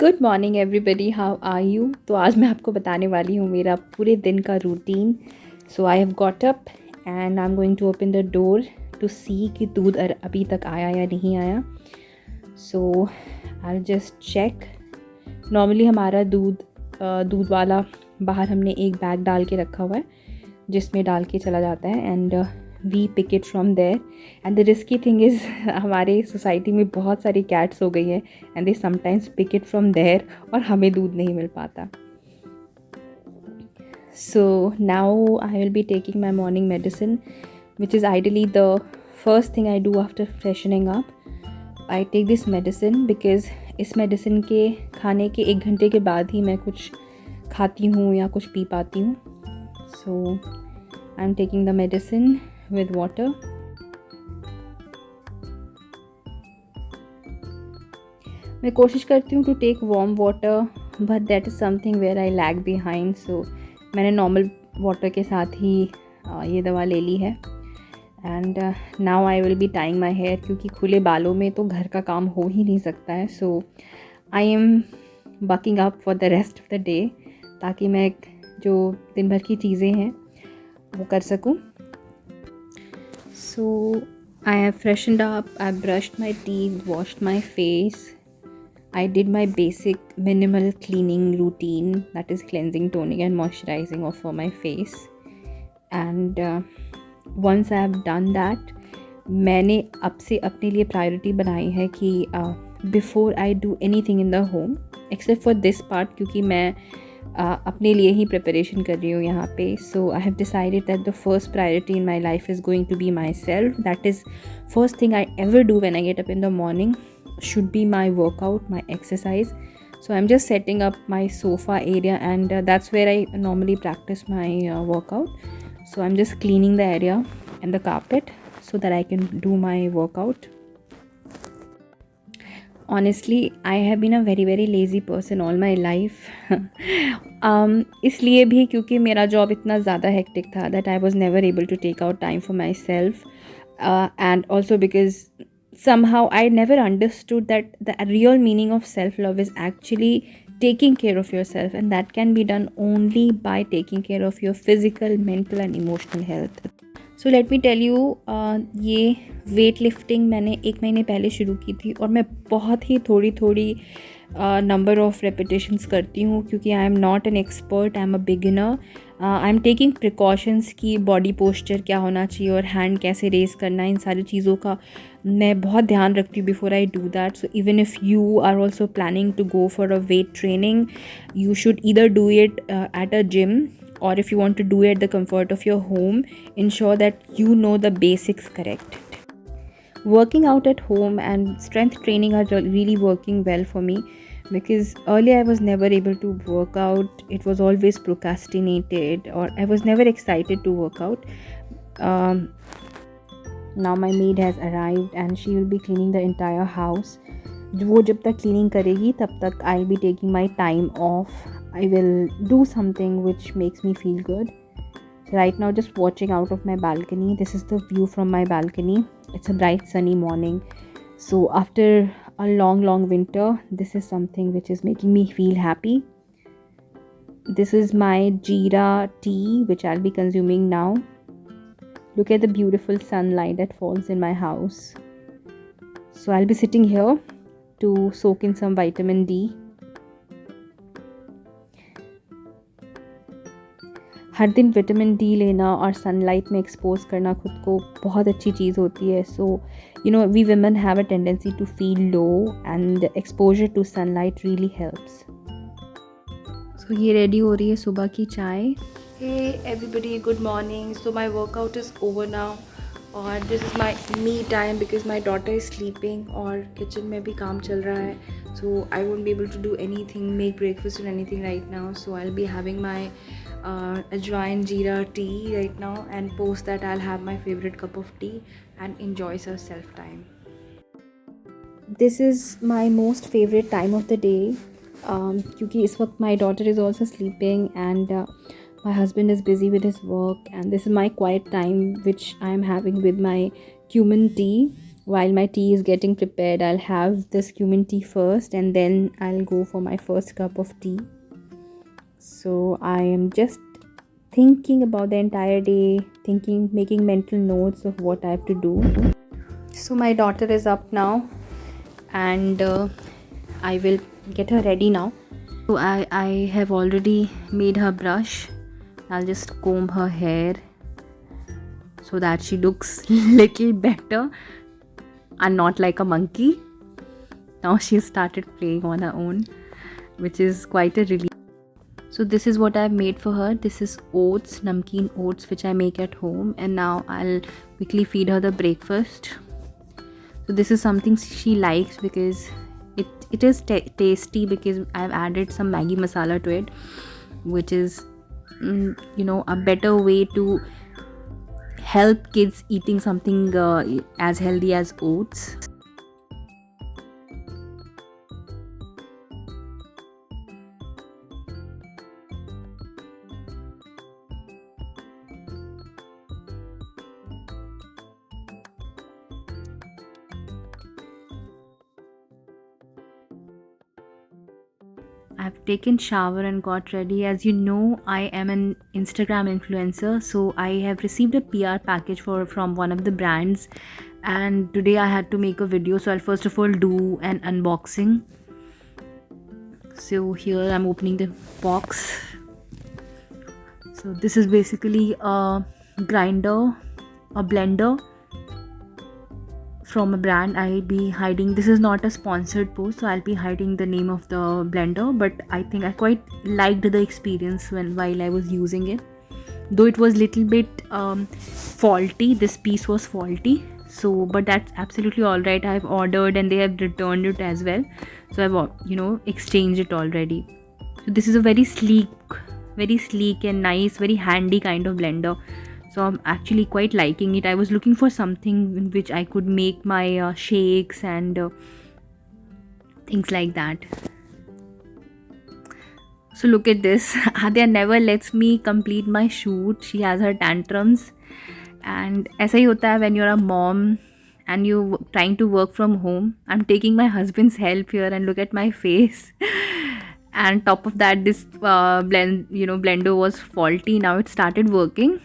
Good morning everybody, how are you. तो आज मैं आपको बताने वाली हूँ मेरा पूरे दिन का routine. So I have got up and I am going to open the door to see कि दूध अभी तक आया या नहीं आया। So I just check. Normally हमारा दूध वाला बाहर हमने एक बैग डाल के रखा हुआ है जिसमें डाल के चला जाता है and we pick it from there. And the risky thing is हमारे सोसाइटी में बहुत सारी कैट्स हो गई हैं and they sometimes pick it from there और हमें दूध नहीं मिल पाता। So now I will be taking my morning medicine which is ideally the first thing I do after freshening up. I take this medicine because इस medicine के खाने के 1 घंटे के बाद ही मैं कुछ खाती हूँ या कुछ पी पाती हूँ। So I am taking the medicine with water. मैं कोशिश करती हूँ to take warm water but that is something where I lag behind. So मैंने नॉर्मल वाटर के साथ ही ये दवा ले ली है। And now I will be tying my hair क्योंकि खुले बालों में तो घर का काम हो ही नहीं सकता है। So I am bucking up for the rest of the day ताकि मैं जो दिन भर की चीज़ें हैं वो कर सकूँ। So I have freshened up, I brushed my teeth, washed my face. I did my basic minimal cleaning routine, that is cleansing, toning and moisturizing for my face. And once I have done that, मैंने अब से अपने लिए priority बनाई है कि before I do anything in the home except for this part क्योंकि मैं अपने लिए ही प्रिपरेशन कर रही हूँ यहाँ पे। So I have decided that the first priority in my life is going to be my self. That is first thing I ever do when I get up in the morning should be my workout, my exercise. So I'm just setting up my sofa area and that's where I normally practice my workout. So I'm just cleaning the area and the carpet so that I can do my workout. Honestly, I have been a very very lazy person all my life. इसलिए भी क्योंकि मेरा job इतना ज़्यादा hectic था that I was never able to take out time for myself, and also because somehow I never understood that the real meaning of self-love is actually taking care of yourself, and that can be done only by taking care of your physical, mental and emotional health. So let me tell you, ये weight lifting मैंने 1 महीने पहले शुरू की थी और मैं बहुत ही थोड़ी नंबर ऑफ़ रेपिटेशंस करती हूँ क्योंकि I am not an expert, I am a beginner. I am taking precautions की बॉडी पोस्चर क्या होना चाहिए और हैंड कैसे रेस करना है, इन सारी चीज़ों का मैं बहुत ध्यान रखती हूँ before I do that. So even if you are also planning to go for a weight training, you should either do it at a gym, or if you want to do it at the comfort of your home, ensure that you know the basics correct. Working out at home and strength training are really working well for me because earlier I was never able to work out. It was always procrastinated or I was never excited to work out. Now my maid has arrived and she will be cleaning the entire house. वो जब तक cleaning करेगी तब तक आई will be taking my time of. I will do something which makes me feel good. Right now just watching out of my balcony. This is the view from my balcony. It's a bright sunny morning. So after a long winter, this is something which is making me feel happy. This is my jeera tea which I'll be consuming now. Look at the beautiful sunlight that falls in my house. So I'll be sitting here to soak in some vitamin D. हर दिन vitamin D लेना और sunlight में expose करना खुद को बहुत अच्छी चीज़ होती है. So you know we women have a tendency to feel low and exposure to sunlight really helps. So ये रेडी हो रही है सुबह की चाय. Hey everybody, good morning. So my workout is over now और this is my me time because my daughter is sleeping और kitchen में भी काम चल रहा है. So I won't be able to do anything, make breakfast और any thing right now. So I will be having my ajwain jeera tea right now, and post that I'll have my favorite cup of tea and enjoy some self time. This is my most favorite time of the day क्योंकि इस वक्त my daughter is also sleeping and my husband is busy with his work, and this is my quiet time which I am having with my cumin tea. While my tea is getting prepared, I'll have this cumin tea first and then I'll go for my first cup of tea. So I am just thinking about the entire day, thinking, making mental notes of what I have to do. So my daughter is up now, and I will get her ready now. So I have already made her brush. I'll just comb her hair so that she looks little better and not like a monkey. Now she started playing on her own, which is quite a relief. So this is what I've made for her. This is oats, namkeen oats, which I make at home, and now I'll quickly feed her the breakfast. So this is something she likes because it is tasty, because I've added some Maggi masala to it, which is a better way to help kids eating something as healthy as oats. I've taken shower and got ready. As you know, I am an Instagram influencer, so I have received a PR package from one of the brands, and today I had to make a video. So I'll first of all do an unboxing. So here I'm opening the box. So this is basically a grinder, a blender from a brand. I'll be hiding, this is not a sponsored post, so I'll be hiding the name of the blender, but I think I quite liked the experience while I was using it, though it was little bit faulty. This piece was faulty, so but that's absolutely all right. I've ordered and they have returned it as well, so I've exchanged it already. So this is a very sleek and nice, very handy kind of blender. So I'm actually quite liking it. I was looking for something in which I could make my shakes and things like that. So look at this. Adya never lets me complete my shoot. She has her tantrums. And ऐसा ही होता है when you're a mom and you trying to work from home. I'm taking my husband's help here, and look at my face. And top of that, this blender was faulty. Now it started working.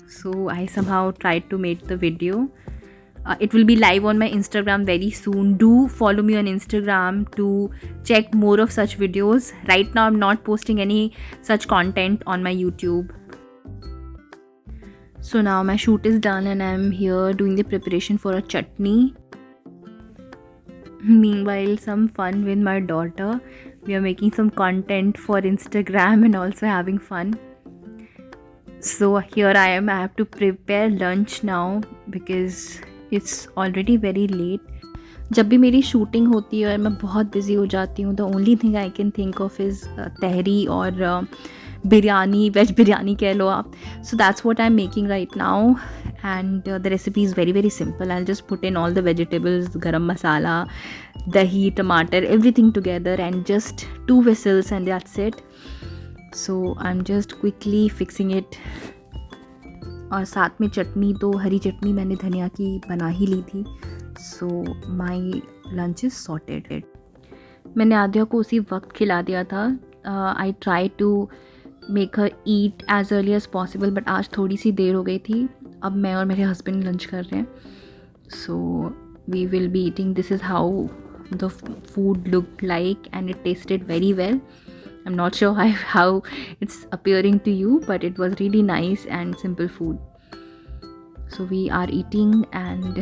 So I somehow tried to make the video. It will be live on my Instagram very soon. Do follow me on Instagram to check more of such videos. Right now I'm not posting any such content on my YouTube. So now my shoot is done and I'm here doing the preparation for a chutney. Meanwhile, some fun with my daughter. We are making some content for Instagram and also having fun. So here I am. I have to prepare lunch now because it's already very late. जब भी मेरी shooting होती है और मैं बहुत busy हो जाती हूँ, the only thing I can think of is tehri और बिरयानी, वेज बिरयानी कह लो आप. So that's what I'm making right now, and the recipe is very very simple. I'll just put in all the vegetables, garam masala, dahi, tomato, everything together, and just 2 whistles and that's it. So I'm just quickly fixing it. और साथ में चटनी, तो हरी चटनी मैंने धनिया की बना ही ली थी. So my lunch is sorted. मैंने आद्या को उसी वक्त खिला दिया था. I try to make her eat as early as possible, but आज थोड़ी सी देर हो गई थी. अब मैं और मेरे हस्बैंड लंच कर रहे हैं. So we will be eating. This is how the food looked like and it tasted very well. I'm not sure how it's appearing to you, but it was really nice and simple food. So we are eating, and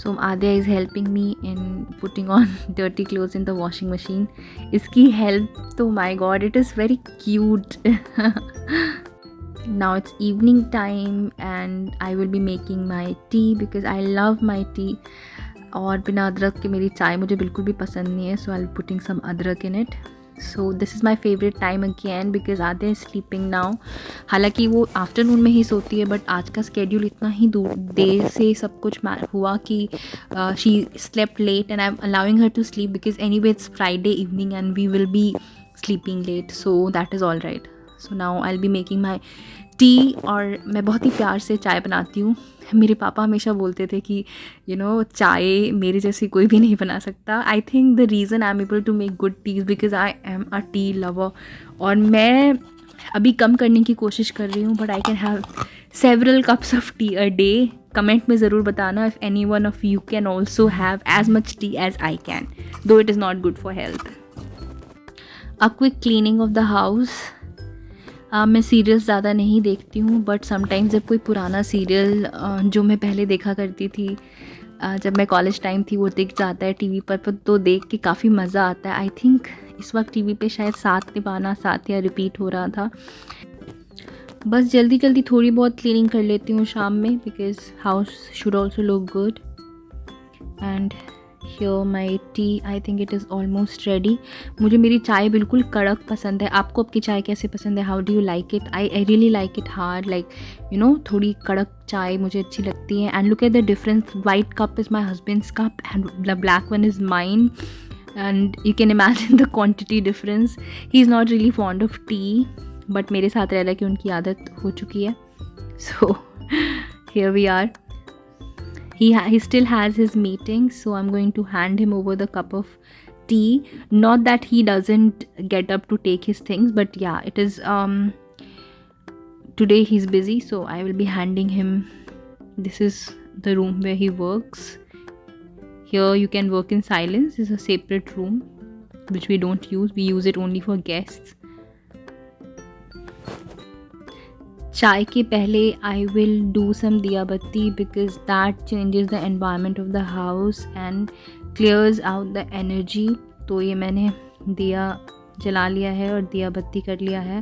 so Adya is helping me in putting on dirty clothes in the washing machine. Iski help, oh my god, it is very cute. Now it's evening time and I will be making my tea because I love my tea. और बिना अदरक के मेरी चाय मुझे बिल्कुल भी पसंद नहीं है. So I will putting some अदरक in it. So this is my favourite time again because Aadya is sleeping now. हालांकि वो आफ्टरनून में ही सोती है, बट आज का स्केड्यूल इतना ही देर से सब कुछ हुआ कि she slept late and I am allowing her to sleep because anyway it's Friday evening and we will be sleeping late, so that is all right. So now I will be making my tea. और मैं बहुत ही प्यार से चाय बनाती हूँ। मेरे पापा हमेशा बोलते थे कि चाय मेरे जैसी कोई भी नहीं बना सकता। I think the reason I am able to make good teas because I am a tea lover. और मैं अभी कम करने की कोशिश कर रही हूँ, but I can have several cups of tea a day. Comment में ज़रूर बताना if any one of you can also have as much tea as I can, though it is not good for health. A quick cleaning of the house. मैं serials ज़्यादा नहीं देखती हूँ, but sometimes जब कोई पुराना सीरियल जो मैं पहले देखा करती थी जब मैं कॉलेज टाइम थी वो दिख जाता है टीवी पर तो देख के काफ़ी मज़ा आता है। आई थिंक इस वक्त टीवी पे शायद साथ निभाना साथ या रिपीट हो रहा था। बस जल्दी जल्दी थोड़ी बहुत क्लीनिंग कर लेती हूँ शाम में because house should also look good. And here my T, I think it is almost ready. मुझे मेरी चाय बिल्कुल कड़क पसंद है। आपको आपकी चाय कैसे पसंद है? How do you like it? I really like it hard, like थोड़ी कड़क चाय मुझे अच्छी लगती है। And look at the difference, white cup is my husband's cup and the black one is mine. And you can imagine the quantity difference. He is not really fond of tea, but मेरे साथ रह रहा कि उनकी आदत हो चुकी है। So here we are. He still has his meetings, so I'm going to hand him over the cup of tea. Not that he doesn't get up to take his things, but yeah, it is today he's busy, so I will be handing him. This is the room where he works. Here you can work in silence. This is a separate room which we don't use. We use it only for guests. चाय के पहले I will do some दिया बत्ती because that changes the environment of the house and clears out the energy. तो ये मैंने दिया जला लिया है और दिया बत्ती कर लिया है,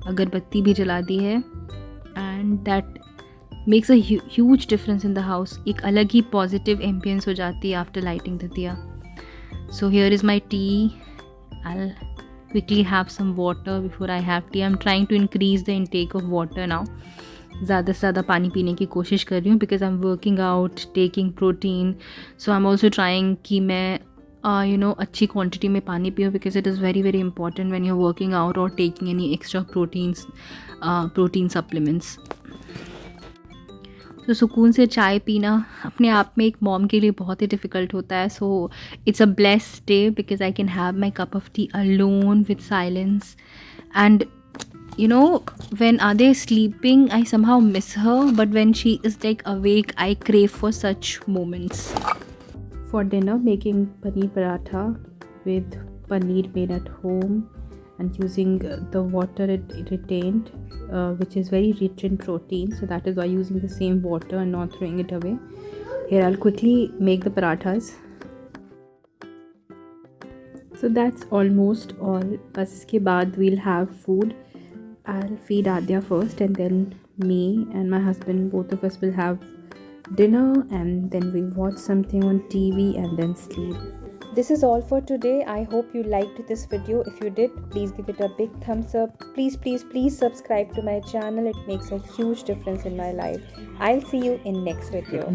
अगरबत्ती भी जला दी है। And that makes a huge difference in the house. एक अलग ही पॉजिटिव एम्बियंस हो जाती है आफ्टर लाइटिंग द दिया। So here is my T. I'll quickly have some water before I have tea. I'm trying to increase the intake of water now. ज़्यादा से ज़्यादा पानी पीने की कोशिश कर रही हूँ because I am working out, taking protein. So I am also trying कि मैं अच्छी क्वांटिटी में पानी पीऊँ because it is very very important when you are working out और taking any extra protein supplements. तो सुकून से चाय पीना अपने आप में एक मॉम के लिए बहुत ही डिफ़िकल्ट होता है। So it's a blessed day because I can have my cup of T alone with silence. And when are they sleeping, I somehow miss her, but when she is like awake, I crave for such moments. For dinner, making paneer paratha with paneer made at home and using the water it retained, which is very rich in protein, so that is why using the same water and not throwing it away. Here I'll quickly make the parathas. So that's almost all. बस इसके बाद we'll have food. I'll feed Adya first and then me and my husband, both of us will have dinner and then we'll watch something on TV and then sleep. This is all for today. I hope you liked this video. If you did, please give it a big thumbs up. Please subscribe to my channel. It makes a huge difference in my life. I'll see you in next video.